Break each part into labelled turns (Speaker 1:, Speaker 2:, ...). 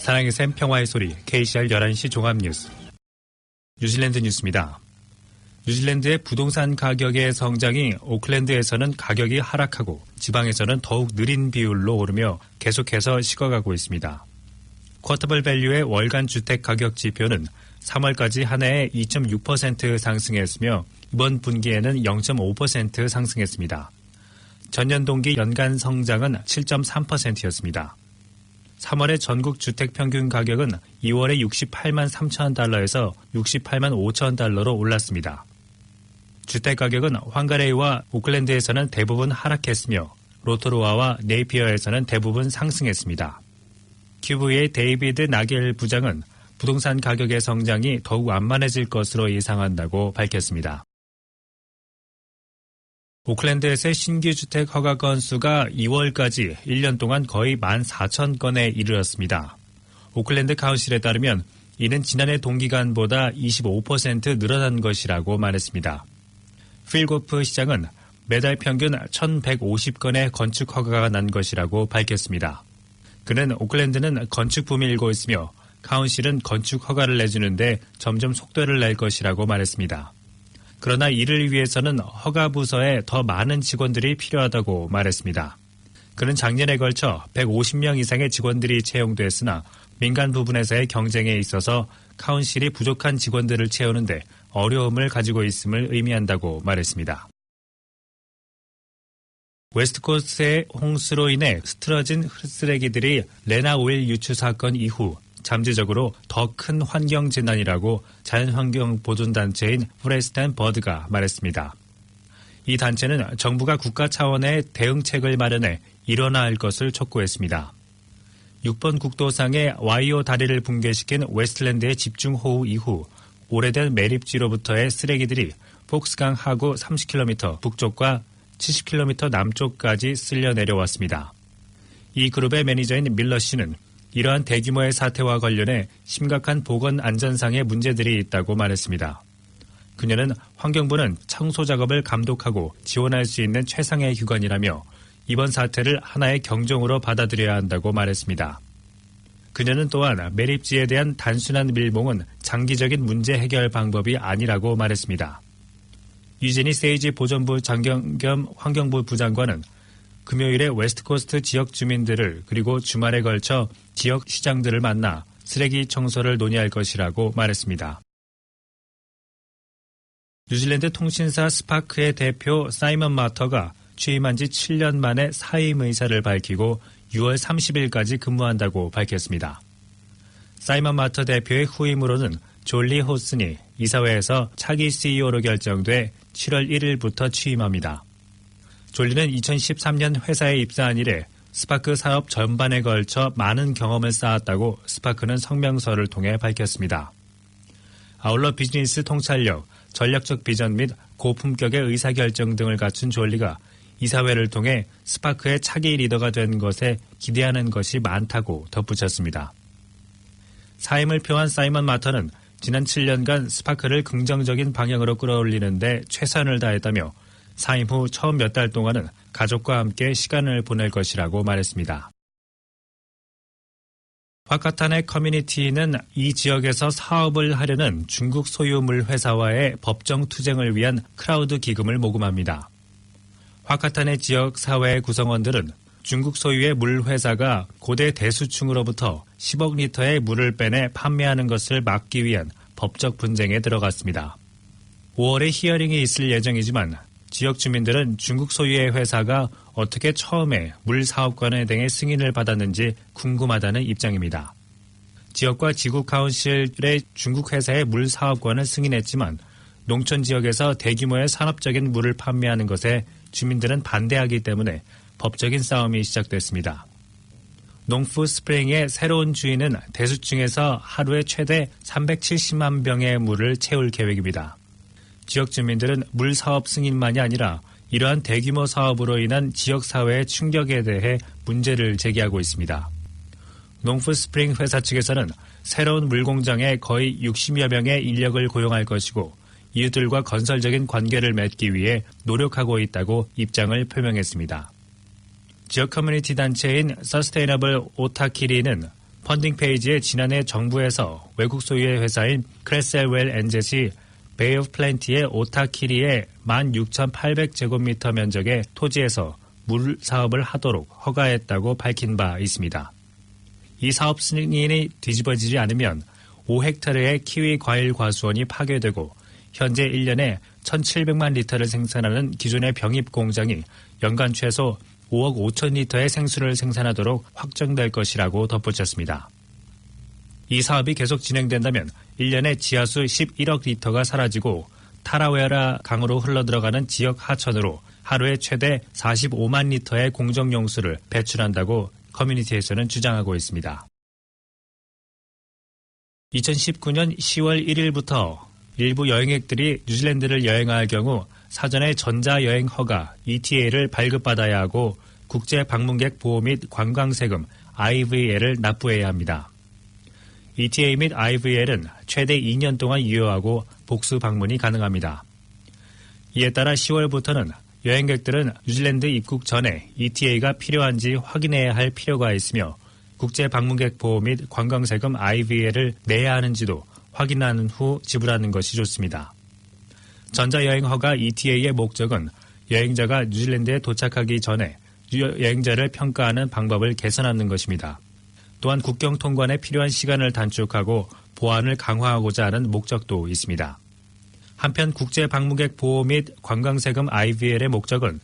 Speaker 1: 사랑의 샘 평화의 소리 KCR 11시 종합뉴스 뉴질랜드 뉴스입니다. 뉴질랜드의 부동산 가격의 성장이 오클랜드에서는 가격이 하락하고 지방에서는 더욱 느린 비율로 오르며 계속해서 식어가고 있습니다. 쿼터블 밸류의 월간 주택 가격 지표는 3월까지 한 해에 2.6% 상승했으며 이번 분기에는 0.5% 상승했습니다. 전년 동기 연간 성장은 7.3%였습니다. 3월의 전국 주택 평균 가격은 2월에 68만 3천 달러에서 68만 5천 달러로 올랐습니다. 주택 가격은 황가레이와 오클랜드에서는 대부분 하락했으며 로토루아와 네이피어에서는 대부분 상승했습니다. QV의 데이비드 나겔 부장은 부동산 가격의 성장이 더욱 완만해질 것으로 예상한다고 밝혔습니다. 오클랜드에서의 신규 주택 허가 건수가 2월까지 1년 동안 거의 14,000건에 이르렀습니다. 오클랜드 카운실에 따르면 이는 지난해 동기간보다 25% 늘어난 것이라고 말했습니다. 필 고프 시장은 매달 평균 1,150건의 건축 허가가 난 것이라고 밝혔습니다. 그는 오클랜드는 건축 붐이 일고 있으며 카운실은 건축 허가를 내주는데 점점 속도를 낼 것이라고 말했습니다. 그러나 이를 위해서는 허가 부서에 더 많은 직원들이 필요하다고 말했습니다. 그는 작년에 걸쳐 150명 이상의 직원들이 채용됐으나 민간 부분에서의 경쟁에 있어서 카운실이 부족한 직원들을 채우는데 어려움을 가지고 있음을 의미한다고 말했습니다. 웨스트코스트의 홍수로 인해 흐트러진 쓰레기들이 레나오일 유출 사건 이후 잠재적으로 더 큰 환경재난이라고 자연환경 보존단체인 포레스트 앤 버드가 말했습니다. 이 단체는 정부가 국가 차원의 대응책을 마련해 일어나야 할 것을 촉구했습니다. 6번 국도상의 와이오 다리를 붕괴시킨 웨스트랜드의 집중호우 이후 오래된 매립지로부터의 쓰레기들이 폭스강 하구 30km 북쪽과 70km 남쪽까지 쓸려 내려왔습니다. 이 그룹의 매니저인 밀러 씨는 이러한 대규모의 사태와 관련해 심각한 보건 안전상의 문제들이 있다고 말했습니다. 그녀는 환경부는 청소 작업을 감독하고 지원할 수 있는 최상의 기관이라며 이번 사태를 하나의 경종으로 받아들여야 한다고 말했습니다. 그녀는 또한 매립지에 대한 단순한 밀봉은 장기적인 문제 해결 방법이 아니라고 말했습니다. 유제니 세이지 보전부 장경 겸 환경부 부장관은 금요일에 웨스트코스트 지역 주민들을 그리고 주말에 걸쳐 지역 시장들을 만나 쓰레기 청소를 논의할 것이라고 말했습니다. 뉴질랜드 통신사 스파크의 대표 사이먼 마터가 취임한 지 7년 만에 사임 의사를 밝히고 6월 30일까지 근무한다고 밝혔습니다. 사이먼 마터 대표의 후임으로는 졸리 호슨이 이사회에서 차기 CEO로 결정돼 7월 1일부터 취임합니다. 졸리는 2013년 회사에 입사한 이래 스파크 사업 전반에 걸쳐 많은 경험을 쌓았다고 스파크는 성명서를 통해 밝혔습니다. 아울러 비즈니스 통찰력, 전략적 비전 및 고품격의 의사결정 등을 갖춘 졸리가 이사회를 통해 스파크의 차기 리더가 된 것에 기대하는 것이 많다고 덧붙였습니다. 사임을 표한 사이먼 마터는 지난 7년간 스파크를 긍정적인 방향으로 끌어올리는 데 최선을 다했다며 사임 후 처음 몇 달 동안은 가족과 함께 시간을 보낼 것이라고 말했습니다. 화카탄의 커뮤니티는 이 지역에서 사업을 하려는 중국 소유 물 회사와의 법정 투쟁을 위한 크라우드 기금을 모금합니다. 화카탄의 지역 사회 구성원들은 중국 소유의 물 회사가 고대 대수층으로부터 10억 리터의 물을 빼내 판매하는 것을 막기 위한 법적 분쟁에 들어갔습니다. 5월에 히어링이 있을 예정이지만 지역 주민들은 중국 소유의 회사가 어떻게 처음에 물 사업관에 등의 승인을 받았는지 궁금하다는 입장입니다. 지역과 지구 카운실의 중국 회사의 물 사업관을 승인했지만 농촌 지역에서 대규모의 산업적인 물을 판매하는 것에 주민들은 반대하기 때문에 법적인 싸움이 시작됐습니다. 농프 스프링의 새로운 주인은 대수층에서 하루에 최대 370만 병의 물을 채울 계획입니다. 지역 주민들은 물 사업 승인만이 아니라 이러한 대규모 사업으로 인한 지역사회의 충격에 대해 문제를 제기하고 있습니다. 농프 스프링 회사 측에서는 새로운 물공장에 거의 60여 명의 인력을 고용할 것이고 이웃들과 건설적인 관계를 맺기 위해 노력하고 있다고 입장을 표명했습니다. 지역 커뮤니티 단체인 서스테이너블 오타키리는 펀딩 페이지에 지난해 정부에서 외국 소유의 회사인 크레셀웰 엔젯이 베이 오브 플랜티의 오타키리의 16,800제곱미터 면적의 토지에서 물 사업을 하도록 허가했다고 밝힌 바 있습니다. 이 사업 승인이 뒤집어지지 않으면 5헥타르의 키위 과일 과수원이 파괴되고 현재 1년에 1,700만 리터를 생산하는 기존의 병입 공장이 연간 최소 5억 5천 리터의 생수를 생산하도록 확정될 것이라고 덧붙였습니다. 이 사업이 계속 진행된다면 1년에 지하수 11억 리터가 사라지고 타라웨라 강으로 흘러들어가는 지역 하천으로 하루에 최대 45만 리터의 공정용수를 배출한다고 커뮤니티에서는 주장하고 있습니다. 2019년 10월 1일부터 일부 여행객들이 뉴질랜드를 여행할 경우 사전에 전자여행 허가 ETA를 발급받아야 하고 국제방문객 보호 및 관광세금 IVL을 납부해야 합니다. ETA 및 IVL은 최대 2년 동안 유효하고 복수 방문이 가능합니다. 이에 따라 10월부터는 여행객들은 뉴질랜드 입국 전에 ETA가 필요한지 확인해야 할 필요가 있으며 국제방문객 보호 및 관광세금 IVL을 내야 하는지도 확인한 후 지불하는 것이 좋습니다. 전자여행 허가 ETA의 목적은 여행자가 뉴질랜드에 도착하기 전에 여행자를 평가하는 방법을 개선하는 것입니다. 또한 국경 통관에 필요한 시간을 단축하고 보안을 강화하고자 하는 목적도 있습니다. 한편 국제방문객 보호 및 관광세금 IVL의 목적은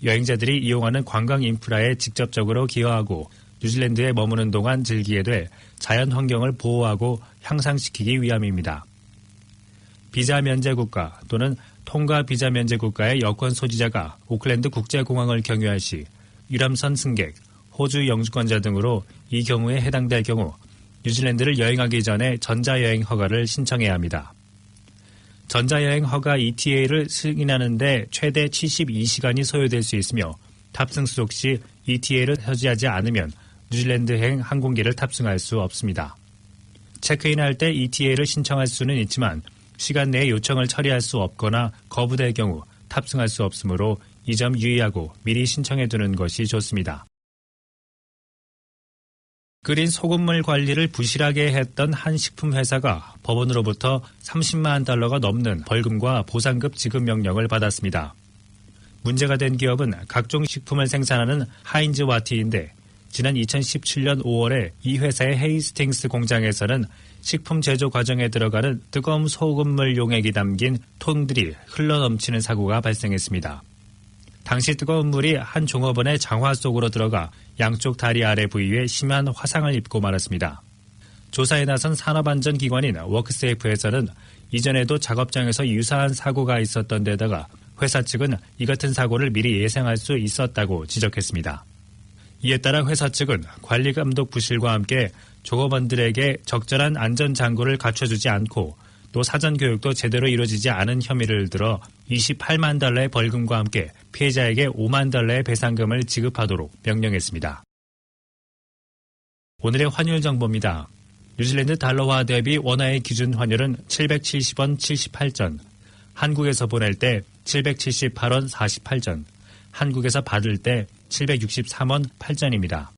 Speaker 1: 여행자들이 이용하는 관광 인프라에 직접적으로 기여하고 뉴질랜드에 머무는 동안 즐기게 될 자연 환경을 보호하고 향상시키기 위함입니다. 비자 면제 국가 또는 통과 비자 면제 국가의 여권 소지자가 오클랜드 국제공항을 경유할 시 유람선 승객, 호주 영주권자 등으로 이 경우에 해당될 경우 뉴질랜드를 여행하기 전에 전자여행 허가를 신청해야 합니다. 전자여행 허가 ETA를 승인하는 데 최대 72시간이 소요될 수 있으며 탑승 수속 시 ETA를 표지하지 않으면 뉴질랜드행 항공기를 탑승할 수 없습니다. 체크인할 때 ETA를 신청할 수는 있지만 시간 내에 요청을 처리할 수 없거나 거부될 경우 탑승할 수 없으므로 이 점 유의하고 미리 신청해두는 것이 좋습니다. 끓인 소금물 관리를 부실하게 했던 한 식품회사가 법원으로부터 $300,000가 넘는 벌금과 보상급 지급 명령을 받았습니다. 문제가 된 기업은 각종 식품을 생산하는 하인즈 와티인데 지난 2017년 5월에 이 회사의 헤이스팅스 공장에서는 식품 제조 과정에 들어가는 뜨거운 소금물 용액이 담긴 통들이 흘러넘치는 사고가 발생했습니다. 당시 뜨거운 물이 한 종업원의 장화 속으로 들어가 양쪽 다리 아래 부위에 심한 화상을 입고 말았습니다. 조사에 나선 산업안전기관인 워크세이프에서는 이전에도 작업장에서 유사한 사고가 있었던 데다가 회사 측은 이 같은 사고를 미리 예상할 수 있었다고 지적했습니다. 이에 따라 회사 측은 관리감독 부실과 함께 종업원들에게 적절한 안전장구를 갖춰주지 않고 또 사전 교육도 제대로 이루어지지 않은 혐의를 들어 $280,000의 벌금과 함께 피해자에게 $50,000의 배상금을 지급하도록 명령했습니다. 오늘의 환율 정보입니다. 뉴질랜드 달러화 대비 원화의 기준 환율은 770원 78전, 한국에서 보낼 때 778원 48전, 한국에서 받을 때 763원 8전입니다.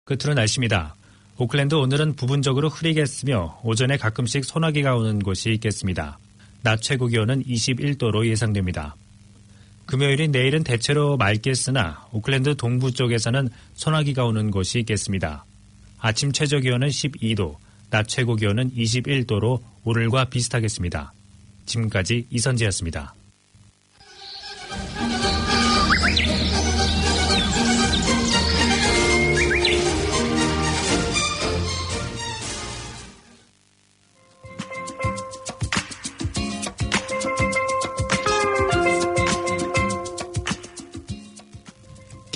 Speaker 1: 끝으로 날씨입니다. 오클랜드 오늘은 부분적으로 흐리겠으며 오전에 가끔씩 소나기가 오는 곳이 있겠습니다. 낮 최고 기온은 21도로 예상됩니다. 금요일인 내일은 대체로 맑겠으나 오클랜드 동부 쪽에서는 소나기가 오는 곳이 있겠습니다. 아침 최저 기온은 12도, 낮 최고 기온은 21도로 오늘과 비슷하겠습니다. 지금까지 이선지였습니다.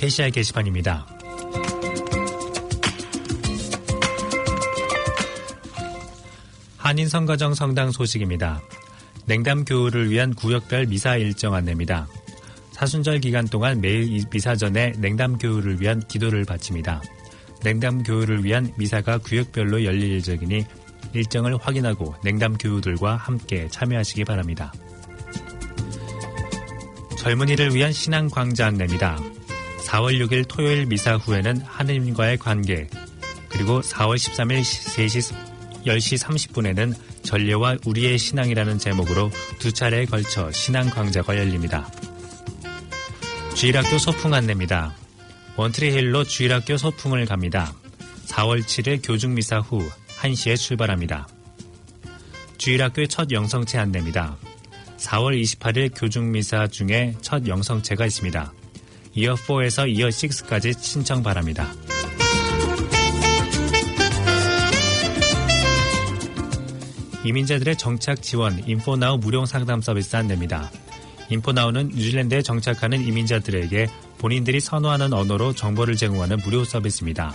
Speaker 1: KCI 게시판입니다. 한인성가정 성당 소식입니다. 냉담 교우를 위한 구역별 미사 일정 안내입니다. 사순절 기간 동안 매일 미사 전에 냉담 교우를 위한 기도를 바칩니다. 냉담 교우를 위한 미사가 구역별로 열릴 예정이니 일정을 확인하고 냉담 교우들과 함께 참여하시기 바랍니다. 젊은이를 위한 신앙 강좌 안내입니다. 4월 6일 토요일 미사 후에는 하느님과의 관계, 그리고 4월 13일 10시 30분에는 전례와 우리의 신앙이라는 제목으로 두 차례에 걸쳐 신앙 강좌가 열립니다. 주일학교 소풍 안내입니다. 원트리힐로 주일학교 소풍을 갑니다. 4월 7일 교중미사 후 1시에 출발합니다. 주일학교의 첫 영성체 안내입니다. 4월 28일 교중미사 중에 첫 영성체가 있습니다. 이어 4에서 이어 6까지 신청 바랍니다. 이민자들의 정착 지원 인포나우 무료 상담 서비스 안내입니다. 인포나우는 뉴질랜드에 정착하는 이민자들에게 본인들이 선호하는 언어로 정보를 제공하는 무료 서비스입니다.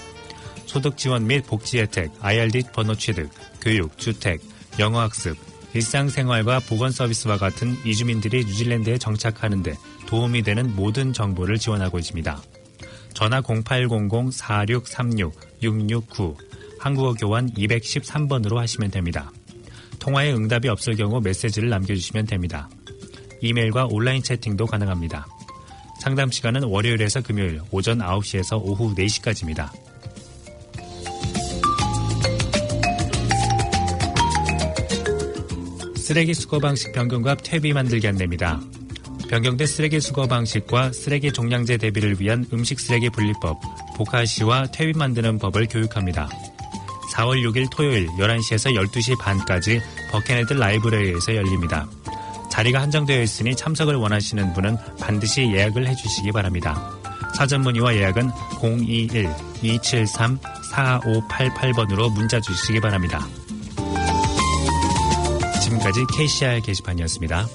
Speaker 1: 소득 지원 및 복지 혜택, IRD 번호 취득, 교육, 주택, 영어 학습, 일상생활과 보건 서비스와 같은 이주민들이 뉴질랜드에 정착하는 데 도움이 되는 모든 정보를 지원하고 있습니다. 전화 0800-4636-669, 한국어 교환 213번으로 하시면 됩니다. 통화에 응답이 없을 경우 메시지를 남겨주시면 됩니다. 이메일과 온라인 채팅도 가능합니다. 상담 시간은 월요일에서 금요일 오전 9시에서 오후 4시까지입니다. 쓰레기 수거 방식 변경과 퇴비 만들기 안내입니다. 변경된 쓰레기 수거 방식과 쓰레기 종량제 대비를 위한 음식 쓰레기 분리법, 보카시와 퇴비 만드는 법을 교육합니다. 4월 6일 토요일 11시에서 12시 반까지 버켄헤드 라이브러리에서 열립니다. 자리가 한정되어 있으니 참석을 원하시는 분은 반드시 예약을 해주시기 바랍니다. 사전 문의와 예약은 021-273-4588번으로 문자 주시기 바랍니다. 지금까지 KCR 게시판이었습니다.